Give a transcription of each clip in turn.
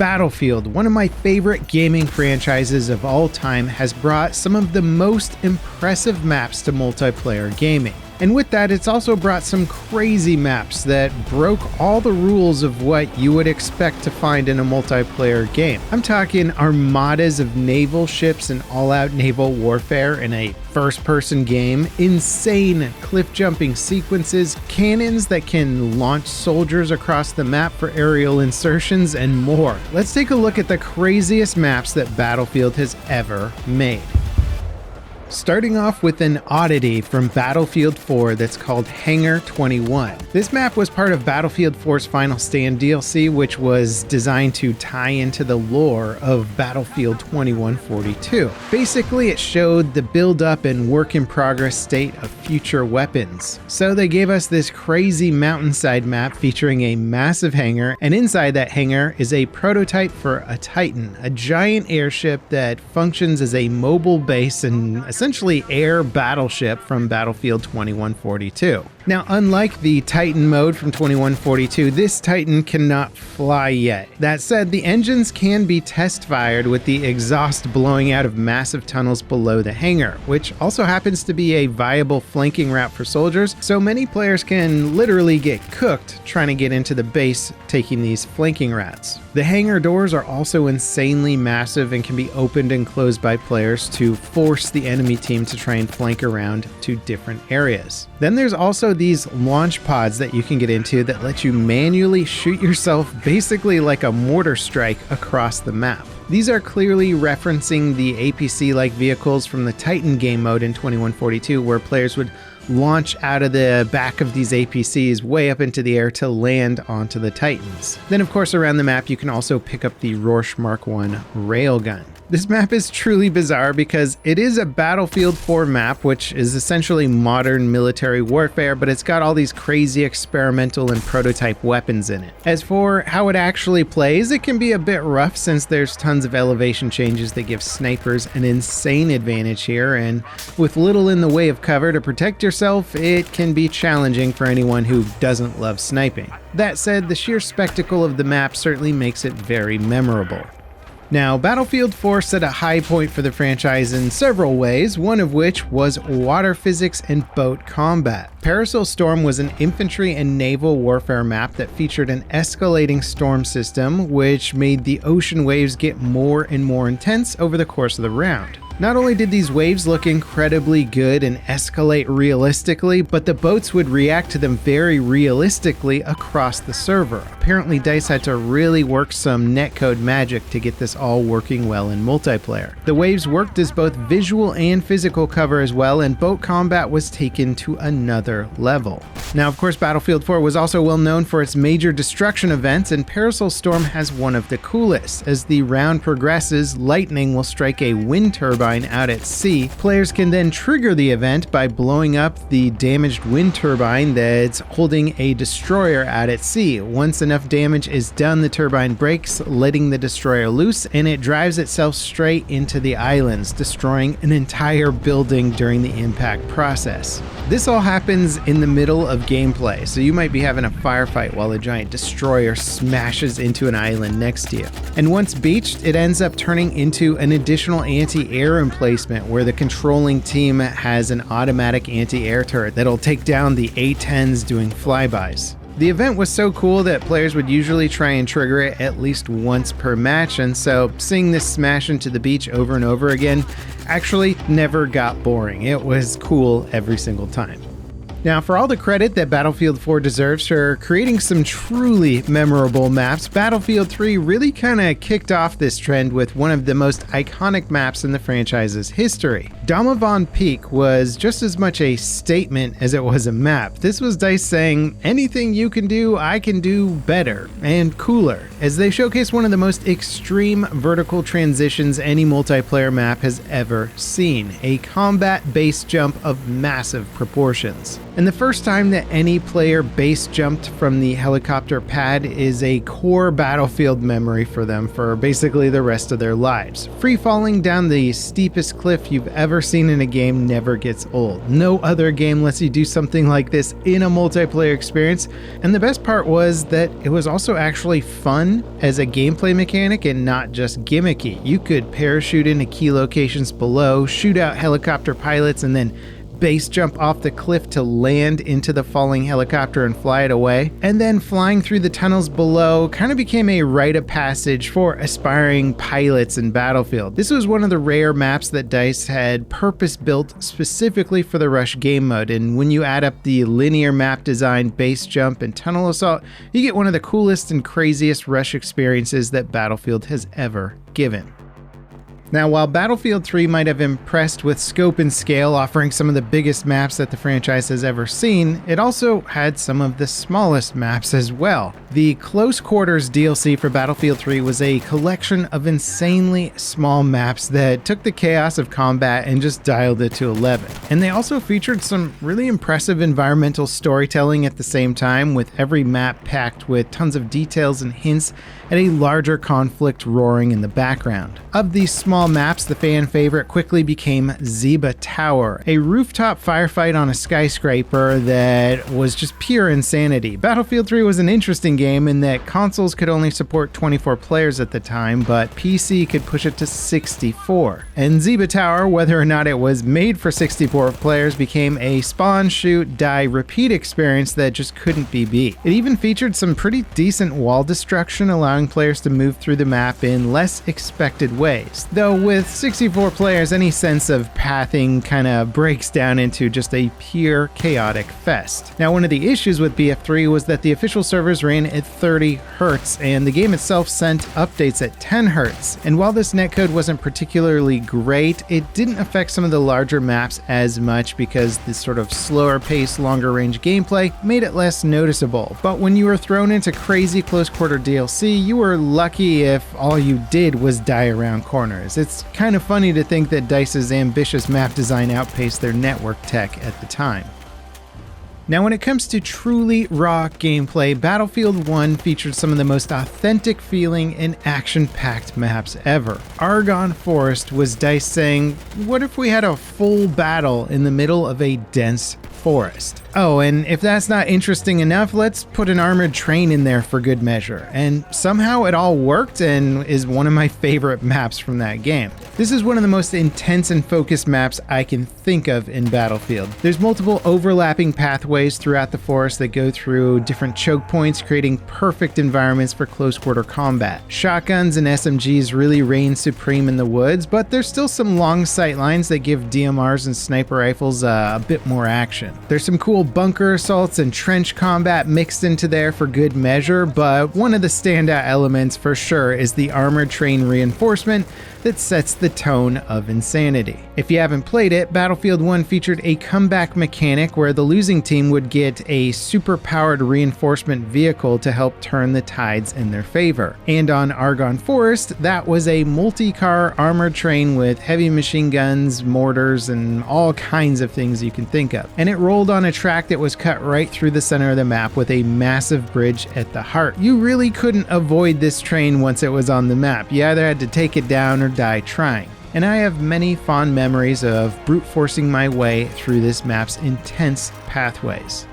Battlefield, one of my favorite gaming franchises of all time, has brought some of the most impressive maps to multiplayer gaming. And with that, it's also brought some crazy maps that broke all the rules of what you would expect to find in a multiplayer game. I'm talking armadas of naval ships and all-out naval warfare in a first-person game, insane cliff-jumping sequences, cannons that can launch soldiers across the map for aerial insertions, and more. Let's take a look at the craziest maps that Battlefield has ever made. Starting off with an oddity from Battlefield 4 that's called Hangar 21. This map was part of Battlefield 4's Final Stand DLC, which was designed to tie into the lore of Battlefield 2142. Basically, it showed the build-up and work-in-progress state of future weapons. So they gave us this crazy mountainside map featuring a massive hangar, and inside that hangar is a prototype for a Titan, a giant airship that functions as a mobile base and essentially air battleship from Battlefield 2142. Now, unlike the Titan mode from 2142, this Titan cannot fly yet. That said, the engines can be test fired with the exhaust blowing out of massive tunnels below the hangar, which also happens to be a viable flanking route for soldiers, so many players can literally get cooked trying to get into the base taking these flanking routes. The hangar doors are also insanely massive and can be opened and closed by players to force the enemy team to try and flank around to different areas. Then there's also these launch pods that you can get into that let you manually shoot yourself basically like a mortar strike across the map. These are clearly referencing the APC-like vehicles from the Titan game mode in 2142, where players would launch out of the back of these APCs way up into the air to land onto the Titans. Then of course around the map you can also pick up the Rorsch Mark I railgun. This map is truly bizarre because it is a Battlefield 4 map, which is essentially modern military warfare, but it's got all these crazy experimental and prototype weapons in it. As for how it actually plays, it can be a bit rough since there's tons of elevation changes that give snipers an insane advantage here, and with little in the way of cover to protect yourself, it can be challenging for anyone who doesn't love sniping. That said, the sheer spectacle of the map certainly makes it very memorable. Now, Battlefield 4 set a high point for the franchise in several ways, one of which was water physics and boat combat. Paracel Storm was an infantry and naval warfare map that featured an escalating storm system, which made the ocean waves get more and more intense over the course of the round. Not only did these waves look incredibly good and escalate realistically, but the boats would react to them very realistically across the server. Apparently DICE had to really work some netcode magic to get this all working well in multiplayer. The waves worked as both visual and physical cover as well, and boat combat was taken to another level. Now of course Battlefield 4 was also well known for its major destruction events, and Paracel Storm has one of the coolest. As the round progresses, lightning will strike a wind turbine out at sea. Players can then trigger the event by blowing up the damaged wind turbine that's holding a destroyer out at sea. Once enough damage is done, the turbine breaks, letting the destroyer loose, and it drives itself straight into the islands, destroying an entire building during the impact process. This all happens in the middle of gameplay, so you might be having a firefight while a giant destroyer smashes into an island next to you. And once beached, it ends up turning into an additional anti-air emplacement where the controlling team has an automatic anti-air turret that'll take down the A-10s doing flybys. The event was so cool that players would usually try and trigger it at least once per match, and so seeing this smash into the beach over and over again actually never got boring. It was cool every single time. Now, for all the credit that Battlefield 4 deserves for creating some truly memorable maps, Battlefield 3 really kind of kicked off this trend with one of the most iconic maps in the franchise's history. Damavand Peak was just as much a statement as it was a map. This was DICE saying, anything you can do, I can do better and cooler, as they showcase one of the most extreme vertical transitions any multiplayer map has ever seen, a combat base jump of massive proportions. And the first time that any player base jumped from the helicopter pad is a core Battlefield memory for them for basically the rest of their lives. Free falling down the steepest cliff you've ever seen in a game never gets old. No other game lets you do something like this in a multiplayer experience, and the best part was that it was also actually fun as a gameplay mechanic and not just gimmicky. You could parachute into key locations below, shoot out helicopter pilots, and then base jump off the cliff to land into the falling helicopter and fly it away. And then flying through the tunnels below kind of became a rite of passage for aspiring pilots in Battlefield. This was one of the rare maps that DICE had purpose-built specifically for the Rush game mode, and when you add up the linear map design, base jump, and tunnel assault, you get one of the coolest and craziest Rush experiences that Battlefield has ever given. Now, while Battlefield 3 might have impressed with scope and scale, offering some of the biggest maps that the franchise has ever seen, it also had some of the smallest maps as well. The Close Quarters DLC for Battlefield 3 was a collection of insanely small maps that took the chaos of combat and just dialed it to 11. And they also featured some really impressive environmental storytelling at the same time, with every map packed with tons of details and hints at a larger conflict roaring in the background. Of these small maps, the fan favorite quickly became Zeba Tower, a rooftop firefight on a skyscraper that was just pure insanity. Battlefield 3 was an interesting game in that consoles could only support 24 players at the time, but PC could push it to 64. And Zeba Tower, whether or not it was made for 64 players, became a spawn, shoot, die, repeat experience that just couldn't be beat. It even featured some pretty decent wall destruction, allowing players to move through the map in less expected ways. Though with 64 players, any sense of pathing kind of breaks down into just a pure chaotic fest. Now, one of the issues with BF3 was that the official servers ran at 30 Hz, and the game itself sent updates at 10 Hz. And while this netcode wasn't particularly great, it didn't affect some of the larger maps as much because this sort of slower pace, longer range gameplay made it less noticeable. But when you were thrown into crazy close quarter DLC, you were lucky if all you did was die around corners. It's kind of funny to think that DICE's ambitious map design outpaced their network tech at the time. Now, when it comes to truly raw gameplay, Battlefield 1 featured some of the most authentic feeling and action-packed maps ever. Argonne Forest was DICE saying, what if we had a full battle in the middle of a dense forest? Oh, and if that's not interesting enough, let's put an armored train in there for good measure. And somehow it all worked and is one of my favorite maps from that game. This is one of the most intense and focused maps I can think of in Battlefield. There's multiple overlapping pathways throughout the forest that go through different choke points, creating perfect environments for close quarter combat. Shotguns and SMGs really reign supreme in the woods, but there's still some long sight lines that give DMRs and sniper rifles a bit more action. There's some cool bunker assaults and trench combat mixed into there for good measure, but one of the standout elements for sure is the armored train reinforcement that sets the tone of insanity. If you haven't played it, Battlefield 1 featured a comeback mechanic where the losing team would get a super-powered reinforcement vehicle to help turn the tides in their favor. And on Argonne Forest, that was a multi-car armored train with heavy machine guns, mortars, and all kinds of things you can think of. And it rolled on a track that was cut right through the center of the map with a massive bridge at the heart. You really couldn't avoid this train once it was on the map. You either had to take it down or die trying. And I have many fond memories of brute forcing my way through this map's intense pathways.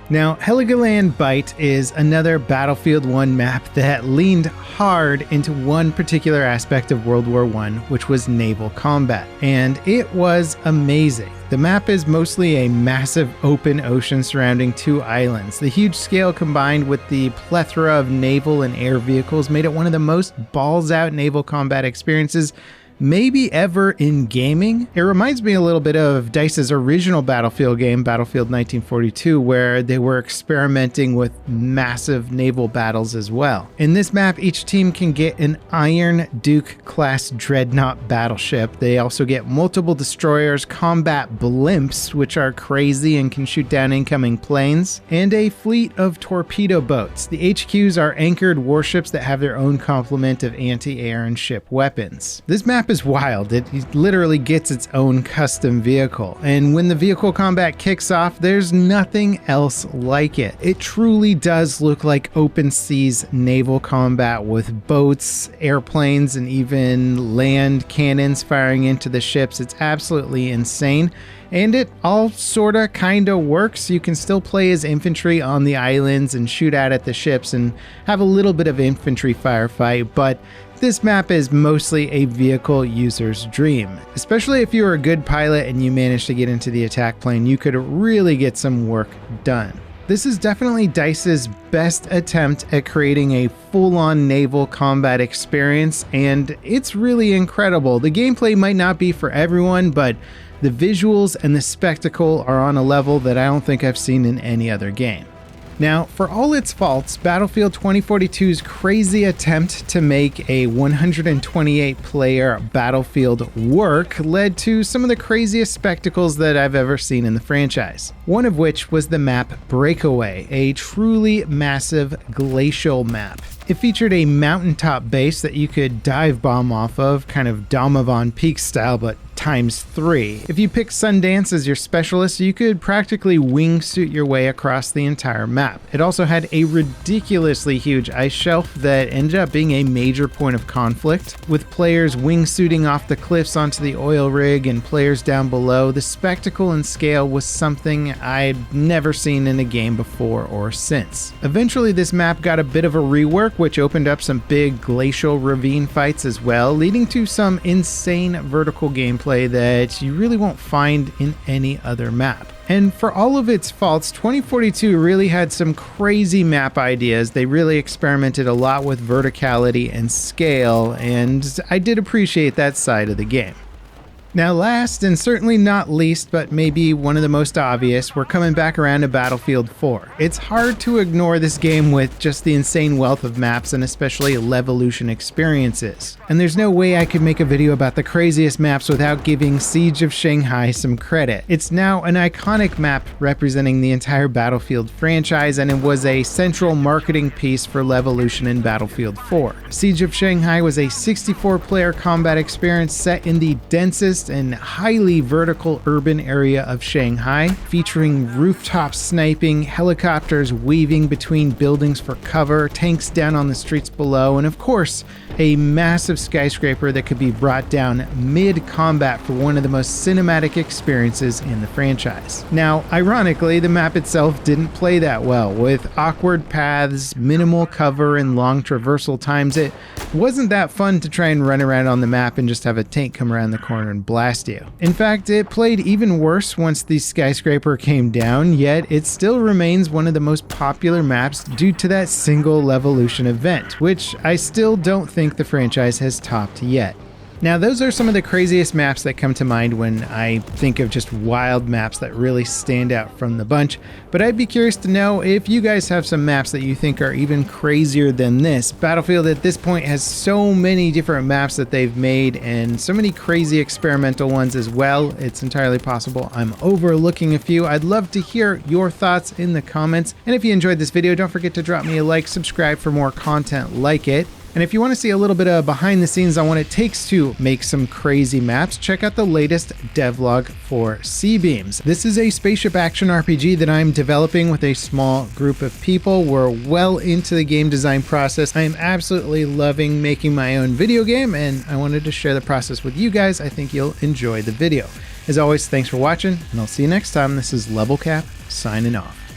Now, Heligoland Bight is another Battlefield 1 map that leaned hard into one particular aspect of World War I, which was naval combat. And it was amazing. The map is mostly a massive open ocean surrounding two islands. The huge scale combined with the plethora of naval and air vehicles made it one of the most balls-out naval combat experiences maybe ever in gaming. It reminds me a little bit of DICE's original Battlefield game, Battlefield 1942, where they were experimenting with massive naval battles as well. In this map, each team can get an Iron Duke class dreadnought battleship. They also get multiple destroyers, combat blimps, which are crazy and can shoot down incoming planes, and a fleet of torpedo boats. The HQs are anchored warships that have their own complement of anti-air and ship weapons. This map is wild. It literally gets its own custom vehicle, and when the vehicle combat kicks off, there's nothing else like it. It truly does look like open seas naval combat with boats, airplanes, and even land cannons firing into the ships. It's absolutely insane. And it all sorta kinda works. You can still play as infantry on the islands and shoot out at the ships and have a little bit of infantry firefight, but this map is mostly a vehicle user's dream. Especially if you're a good pilot and you manage to get into the attack plane, you could really get some work done. This is definitely DICE's best attempt at creating a full-on naval combat experience, and it's really incredible. The gameplay might not be for everyone, but the visuals and the spectacle are on a level that I don't think I've seen in any other game. Now, for all its faults, Battlefield 2042's crazy attempt to make a 128-player Battlefield work led to some of the craziest spectacles that I've ever seen in the franchise. One of which was the map Breakaway, a truly massive glacial map. It featured a mountaintop base that you could dive bomb off of, kind of Damavand Peak style, but ×3. If you pick Sundance as your specialist, you could practically wingsuit your way across the entire map. It also had a ridiculously huge ice shelf that ended up being a major point of conflict, with players wingsuiting off the cliffs onto the oil rig and players down below. The spectacle and scale was something I'd never seen in a game before or since. Eventually, this map got a bit of a rework, which opened up some big glacial ravine fights as well, leading to some insane vertical gameplay that you really won't find in any other map. And for all of its faults, 2042 really had some crazy map ideas. They really experimented a lot with verticality and scale, and I did appreciate that side of the game. Now last, and certainly not least, but maybe one of the most obvious, we're coming back around to Battlefield 4. It's hard to ignore this game with just the insane wealth of maps and especially Levolution experiences. And there's no way I could make a video about the craziest maps without giving Siege of Shanghai some credit. It's now an iconic map representing the entire Battlefield franchise, and it was a central marketing piece for Levolution in Battlefield 4. Siege of Shanghai was a 64-player combat experience set in the densest and highly vertical urban area of Shanghai, featuring rooftop sniping, helicopters weaving between buildings for cover, tanks down on the streets below, and of course, a massive skyscraper that could be brought down mid-combat for one of the most cinematic experiences in the franchise. Now, ironically, the map itself didn't play that well. With awkward paths, minimal cover, and long traversal times, it wasn't that fun to try and run around on the map and just have a tank come around the corner and blast you. In fact, it played even worse once the skyscraper came down, yet it still remains one of the most popular maps due to that single Levolution event, which I still don't think the franchise has topped yet. Now, those are some of the craziest maps that come to mind when I think of just wild maps that really stand out from the bunch, but I'd be curious to know if you guys have some maps that you think are even crazier than this. Battlefield at this point has so many different maps that they've made and so many crazy experimental ones as well. It's entirely possible I'm overlooking a few. I'd love to hear your thoughts in the comments, and if you enjoyed this video, don't forget to drop me a like, subscribe for more content like it. And if you want to see a little bit of behind the scenes on what it takes to make some crazy maps, check out the latest devlog for C-Beams. This is a spaceship action RPG that I'm developing with a small group of people. We're well into the game design process. I am absolutely loving making my own video game, and I wanted to share the process with you guys. I think you'll enjoy the video. As always, thanks for watching, and I'll see you next time. This is Level Cap, signing off.